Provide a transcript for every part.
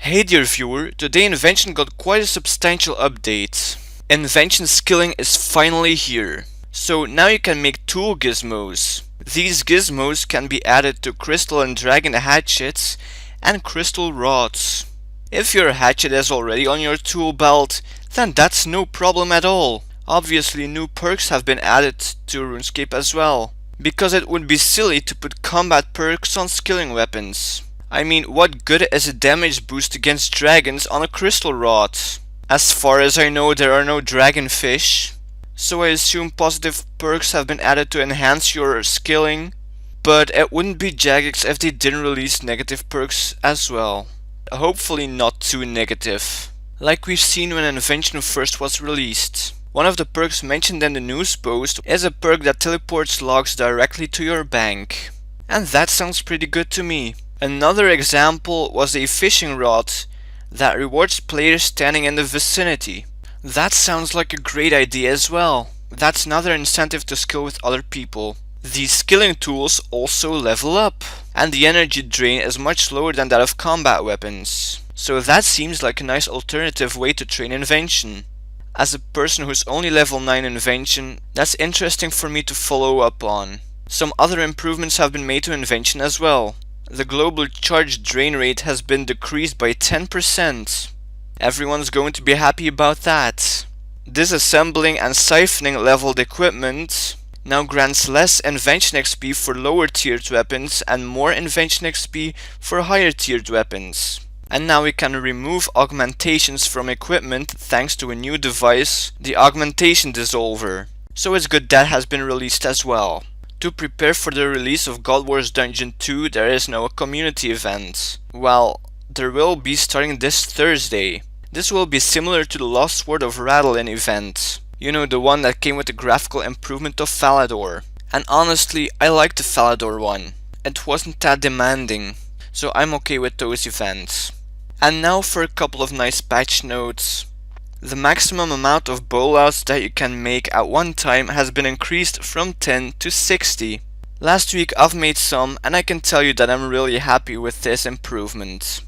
Hey dear viewer, today Invention got quite a substantial update. Invention skilling is finally here. So now you can make tool gizmos. These gizmos can be added to crystal and dragon hatchets and crystal rods. If your hatchet is already on your tool belt, then that's no problem at all. Obviously new perks have been added to RuneScape as well, because it would be silly to put combat perks on skilling weapons. I mean, what good is a damage boost against dragons on a crystal rod? As far as I know, there are no dragonfish, so I assume positive perks have been added to enhance your skilling, but it wouldn't be Jagex if they didn't release negative perks as well. Hopefully not too negative, like we've seen when Invention first was released. One of the perks mentioned in the news post is a perk that teleports logs directly to your bank, and that sounds pretty good to me. Another example was a fishing rod that rewards players standing in the vicinity. That sounds like a great idea as well. That's another incentive to skill with other people. These skilling tools also level up, and the energy drain is much lower than that of combat weapons. So that seems like a nice alternative way to train Invention. As a person who's only level 9 Invention, that's interesting for me to follow up on. Some other improvements have been made to Invention as well. The global charge drain rate has been decreased by 10%. Everyone's going to be happy about that. Disassembling and siphoning leveled equipment now grants less Invention XP for lower tiered weapons and more Invention XP for higher tiered weapons. And now we can remove augmentations from equipment thanks to a new device, the Augmentation Dissolver. So it's good that has been released as well. To prepare for the release of God Wars Dungeon 2, there is now a community event. Well, there will be starting this Thursday. This will be similar to the Lost Sword of Radalin event. You know, the one that came with the graphical improvement of Falador. And honestly, I liked the Falador one. It wasn't that demanding, so I'm okay with those events. And now for a couple of nice patch notes. The maximum amount of bowlouts that you can make at one time has been increased from 10 to 60. Last week I've made some and I can tell you that I'm really happy with this improvement.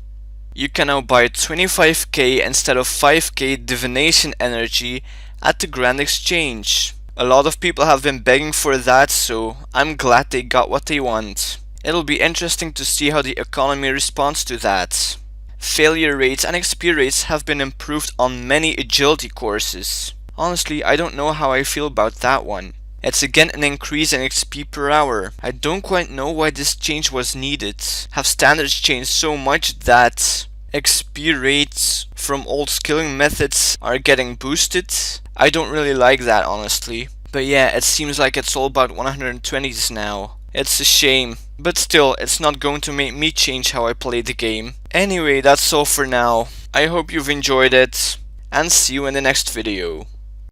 You can now buy 25k instead of 5k divination energy at the Grand Exchange. A lot of people have been begging for that, so I'm glad they got what they want. It'll be interesting to see how the economy responds to that. Failure rates and XP rates have been improved on many agility courses. Honestly, I don't know how I feel about that one. It's again an increase in XP per hour. I don't quite know why this change was needed. Have standards changed so much that XP rates from old skilling methods are getting boosted? I don't really like that, honestly. But yeah, it seems like it's all about 120s now. It's a shame, but still, it's not going to make me change how I play the game. Anyway, that's all for now. I hope you've enjoyed it, and see you in the next video.